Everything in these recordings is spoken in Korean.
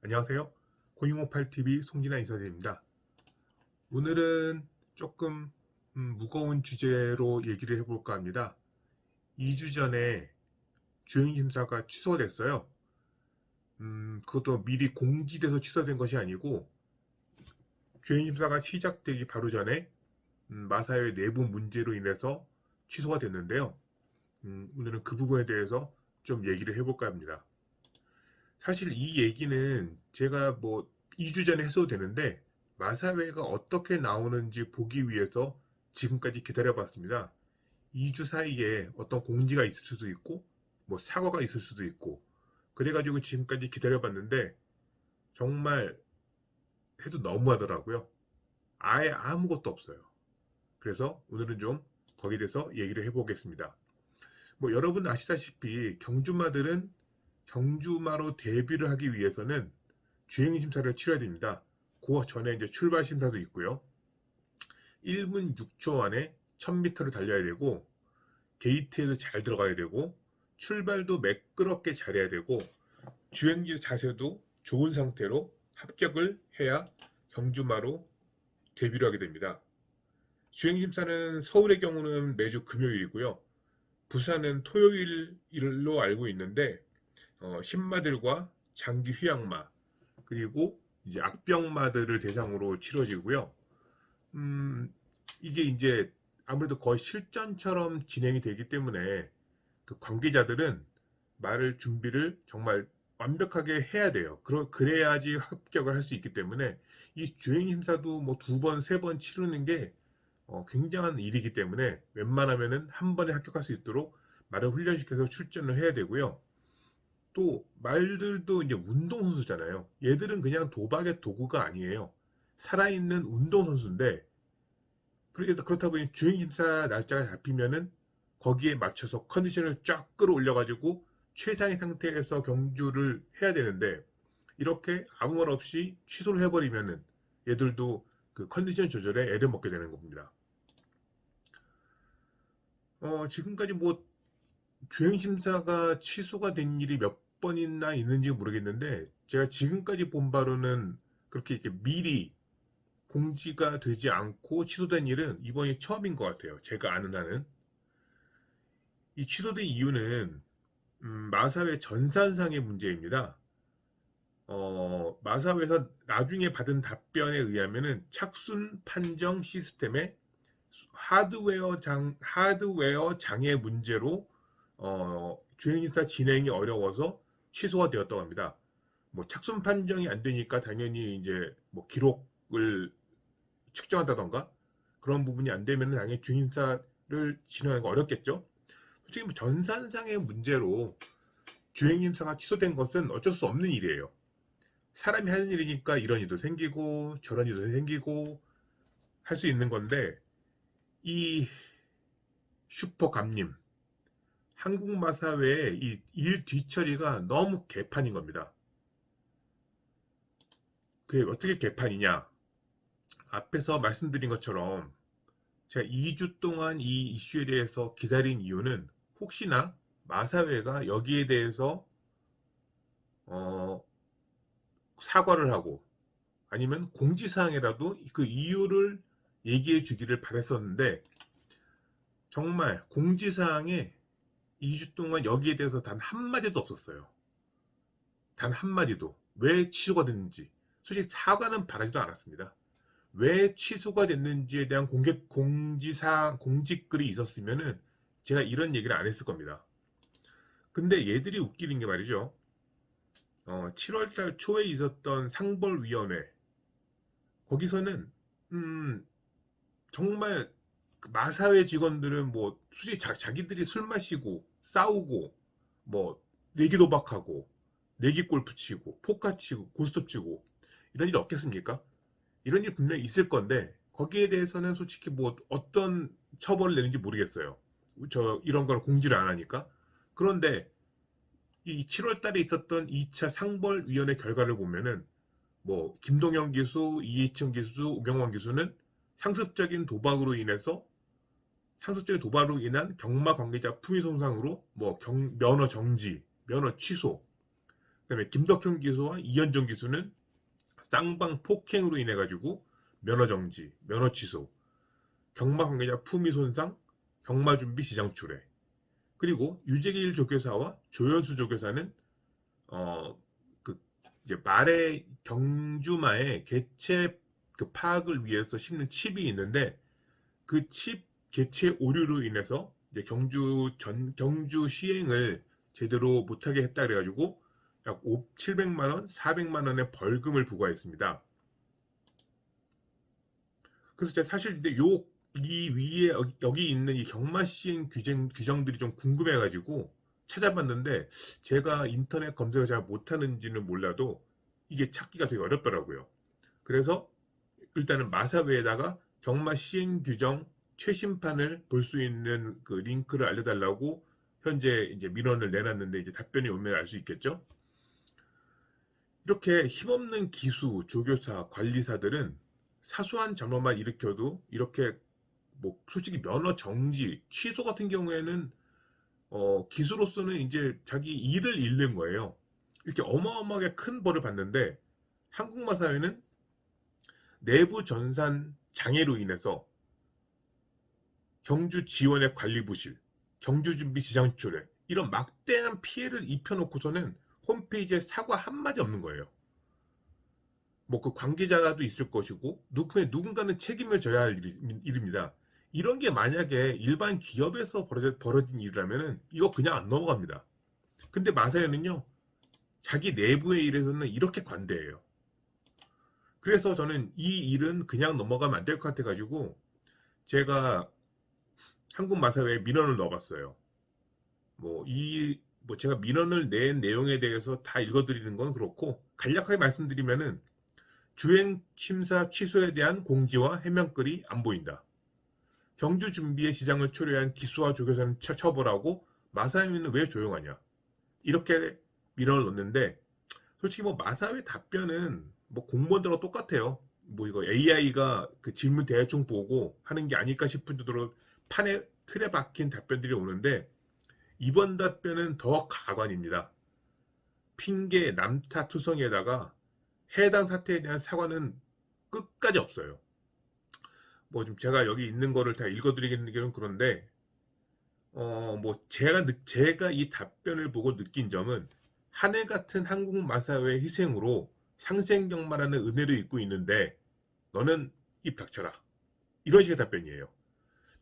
안녕하세요. 0258TV 송진아 이사장입니다. 오늘은 조금 무거운 주제로 얘기를 해볼까 합니다. 2주 전에 주행 심사가 취소됐어요. 그것도 미리 공지돼서 취소된 것이 아니고 주행 심사가 시작되기 바로 전에 마사회 내부 문제로 인해서 취소가 됐는데요. 오늘은 그 부분에 대해서 좀 얘기를 해볼까 합니다. 사실 이 얘기는 제가 2주 전에 했어도 되는데 마사회가 어떻게 나오는지 보기 위해서 지금까지 기다려봤습니다. 2주 사이에 어떤 공지가 있을 수도 있고 사과가 있을 수도 있고 그래가지고 지금까지 기다려봤는데 정말 해도 너무하더라고요. 아예 아무것도 없어요. 그래서 오늘은 좀 거기에 대해서 얘기를 해보겠습니다. 여러분 아시다시피 경주마들은 경주마로 데뷔를 하기 위해서는 주행 심사를 치러야 됩니다. 그 전에 이제 출발 심사도 있고요. 1분 6초 안에 1000m를 달려야 되고 게이트에도 잘 들어가야 되고 출발도 매끄럽게 잘해야 되고 주행지 자세도 좋은 상태로 합격을 해야 경주마로 데뷔를 하게 됩니다. 주행 심사는 서울의 경우는 매주 금요일이고요. 부산은 토요일로 알고 있는데 신마들과 장기 휴양마 그리고 이제 악병마들을 대상으로 치러지고요. 이게 이제 아무래도 거의 실전처럼 진행이 되기 때문에 그 관계자들은 말을 준비를 정말 완벽하게 해야 돼요. 그래야지 합격을 할 수 있기 때문에 이 주행 심사도 두 번, 세 번 치르는 게 굉장한 일이기 때문에 웬만하면은 한 번에 합격할 수 있도록 말을 훈련시켜서 출전을 해야 되고요. 또 말들도 이제 운동선수잖아요. 얘들은 그냥 도박의 도구가 아니에요. 살아있는 운동선수인데 그렇다 보니 주행심사 날짜가 잡히면은 거기에 맞춰서 컨디션을 쫙 끌어올려가지고 최상의 상태에서 경주를 해야 되는데 이렇게 아무 말 없이 취소를 해버리면은 얘들도 그 컨디션 조절에 애를 먹게 되는 겁니다. 지금까지 주행심사가 취소가 된 일이 몇 번이나 있는지 모르겠는데 제가 지금까지 본 바로는 그렇게 이렇게 미리 공지가 되지 않고 취소된 일은 이번이 처음인 것 같아요. 제가 아는 한은. 이 취소된 이유는 마사회 전산상의 문제입니다. 마사회에서 나중에 받은 답변에 의하면은 착순 판정 시스템의 하드웨어 장애 문제로 주행심사 진행이 어려워서 취소가 되었다고 합니다. 착순 판정이 안 되니까 당연히 이제 기록을 측정한다던가 그런 부분이 안 되면 당연히 주행심사를 진행하는 거 어렵겠죠. 솔직히 전산상의 문제로 주행심사가 취소된 것은 어쩔 수 없는 일이에요. 사람이 하는 일이니까 이런 일도 생기고 저런 일도 생기고 할 수 있는 건데 이 슈퍼감님 한국마사회의 이 일 뒤처리가 너무 개판인 겁니다. 그게 어떻게 개판이냐? 앞에서 말씀드린 것처럼 제가 2주 동안 이 이슈에 대해서 기다린 이유는 혹시나 마사회가 여기에 대해서 사과를 하고 아니면 공지사항이라도 그 이유를 얘기해 주기를 바랬었는데 정말 공지사항에 2주 동안 여기에 대해서 단 한마디도 없었어요. 단 한마디도. 왜 취소가 됐는지. 솔직히 사과는 바라지도 않았습니다. 왜 취소가 됐는지에 대한 공지글이 있었으면은 제가 이런 얘기를 안 했을 겁니다. 근데 얘들이 웃기는 게 말이죠. 7월달 초에 있었던 상벌위원회 거기서는 정말 마사회 직원들은 솔직히 자기들이 술 마시고 싸우고 내기 도박하고 내기 골프 치고 포카 치고 고스톱 치고 이런 일 없겠습니까? 이런 일 분명히 있을 건데 거기에 대해서는 솔직히 어떤 처벌을 내는지 모르겠어요. 이런 걸 공지를 안 하니까. 그런데 이 7월 달에 있었던 2차 상벌위원회 결과를 보면은 김동영 기수, 이희청 기수, 우경원 기수는 상습적인 도발로 인한 경마 관계자 품위 손상으로 면허 정지, 면허 취소. 그다음에 김덕현 기수와 이현정 기수는 쌍방 폭행으로 인해 가지고 면허 정지, 면허 취소, 경마 관계자 품위 손상, 경마 준비 시장 출회. 그리고 유재길 조교사와 조현수 조교사는 그 이제 말의 경주마의 개체 그 파악을 위해서 심는 칩이 있는데 그 칩 개체 오류로 인해서 이제 경주 시행을 제대로 못하게 했다 그래가지고 약 700만 원, 400만 원의 벌금을 부과했습니다. 그래서 사실 근데 이 위에 여기 있는 이 경마 시행 규정들이 좀 궁금해가지고 찾아봤는데 제가 인터넷 검색을 잘 못하는지는 몰라도 이게 찾기가 되게 어렵더라고요. 그래서 일단은 마사회에다가 경마 시행 규정 최신판을 볼 수 있는 그 링크를 알려달라고 현재 이제 민원을 내놨는데 이제 답변이 오면 알 수 있겠죠. 이렇게 힘없는 기수, 조교사, 관리사들은 사소한 잘못만 일으켜도 이렇게 뭐 솔직히 면허 정지, 취소 같은 경우에는 기수로서는 이제 자기 일을 잃는 거예요. 이렇게 어마어마하게 큰 벌을 받는데 한국마사회는 내부 전산 장애로 인해서 경주 지원의 관리 부실, 경주 준비 시장 출회 이런 막대한 피해를 입혀놓고서는 홈페이지에 사과 한마디 없는 거예요. 뭐 그 관계자도 있을 것이고 누군가는 책임을 져야 할 일입니다. 이런 게 만약에 일반 기업에서 벌어진 일이라면 이거 그냥 안 넘어갑니다. 근데 마사회는요, 자기 내부의 일에서는 이렇게 관대해요. 그래서 저는 이 일은 그냥 넘어가면 안 될 것 같아가지고 제가 한국마사회에 민원을 넣어봤어요. 뭐 제가 민원을 낸 내용에 대해서 다 읽어드리는 건 그렇고 간략하게 말씀드리면은 주행 심사 취소에 대한 공지와 해명글이 안 보인다. 경주 준비의 시장을 초래한 기수와 조교사는 처벌하고 마사회는 왜 조용하냐. 이렇게 민원을 넣는데 솔직히 뭐 마사회 답변은 뭐 공무원들하고 똑같아요. 뭐 이거 AI가 그 질문 대충 보고 하는 게 아닐까 싶은 정도로 틀에 박힌 답변들이 오는데 이번 답변은 더 가관입니다. 핑계, 남탓, 투성이에다가 해당 사태에 대한 사과는 끝까지 없어요. 뭐 좀 제가 여기 있는 거를 다 읽어드리기는 그런데 뭐 제가 이 답변을 보고 느낀 점은 하늘 같은 한국 마사회의 희생으로 상생경마라는 은혜를 입고 있는데 너는 입 닥쳐라. 이런 식의 답변이에요.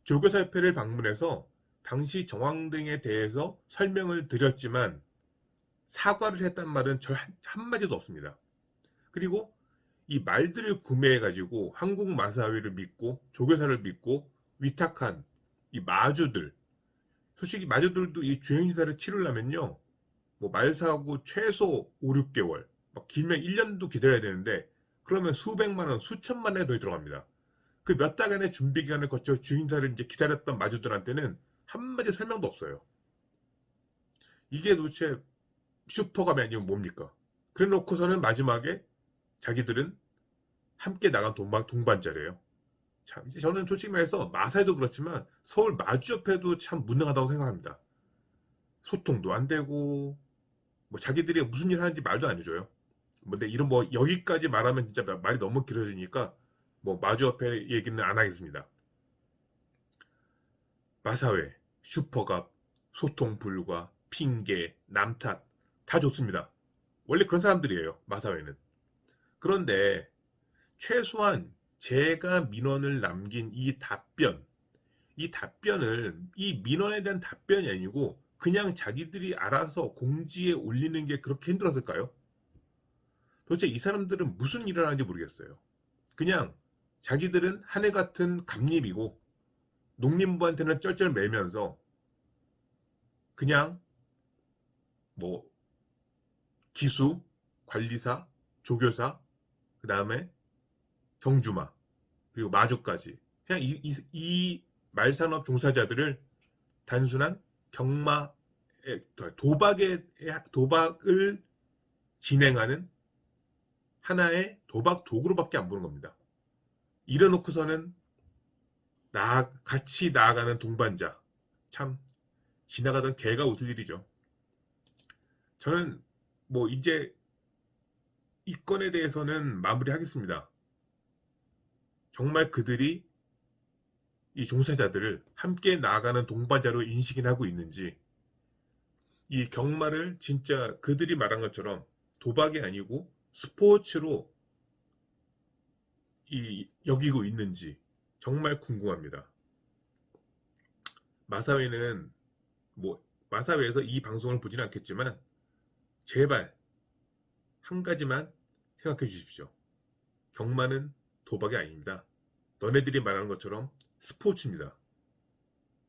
조교사협회를 방문해서 당시 정황 등에 대해서 설명을 드렸지만 사과를 했단 말은 저 한마디도 없습니다. 그리고 이 말들을 구매해가지고 한국 마사회를 믿고 조교사를 믿고 위탁한 이 마주들, 솔직히 마주들도 이 주행시사를 치르려면요 뭐 말사하고 최소 5, 6개월 막 길면 1년도 기다려야 되는데 그러면 수백만 원, 수천만 원에 더 들어갑니다. 그 몇 달간의 준비 기간을 거쳐 주행사를 이제 기다렸던 마주들한테는 한마디 설명도 없어요. 이게 도대체 슈퍼갑이 아니면 뭡니까? 그래 놓고서는 마지막에 자기들은 함께 나간 동반자래요. 참, 이제 저는 솔직히 말해서 마사회도 그렇지만 서울 마주협회도 참 무능하다고 생각합니다. 소통도 안 되고 뭐 자기들이 무슨 일 하는지 말도 안 해줘요. 근데 이런 뭐 여기까지 말하면 진짜 말이 너무 길어지니까 뭐 마주협회 얘기는 안 하겠습니다. 마사회, 슈퍼갑, 소통 불가, 핑계, 남탓 다 좋습니다. 원래 그런 사람들이에요. 마사회는. 그런데 최소한 제가 민원을 남긴 이 답변을 이 민원에 대한 답변이 아니고 그냥 자기들이 알아서 공지에 올리는 게 그렇게 힘들었을까요? 도대체 이 사람들은 무슨 일을 하는지 모르겠어요. 그냥 자기들은 하늘 같은 감립이고 농림부한테는 쩔쩔 매면서 그냥 뭐 기수, 관리사, 조교사, 그 다음에 경주마, 그리고 마주까지 그냥 이 말산업 종사자들을 단순한 경마 도박을 진행하는 하나의 도박 도구로밖에 안 보는 겁니다. 이래놓고서는 같이 나아가는 동반자, 참 지나가던 개가 웃을 일이죠. 저는 뭐 이제 이 건에 대해서는 마무리하겠습니다. 정말 그들이 이 종사자들을 함께 나아가는 동반자로 인식이나 하고 있는지, 이 경마를 진짜 그들이 말한 것처럼 도박이 아니고 스포츠로 여기고 있는지 정말 궁금합니다. 마사회는 뭐 마사회에서 이 방송을 보진 않겠지만 제발 한 가지만 생각해 주십시오. 경마는 도박이 아닙니다. 너네들이 말하는 것처럼 스포츠입니다.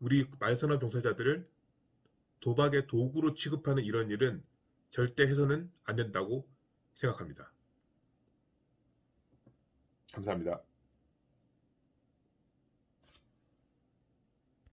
우리 말선업 종사자들을 도박의 도구로 취급하는 이런 일은 절대 해서는 안 된다고 생각합니다. 감사합니다.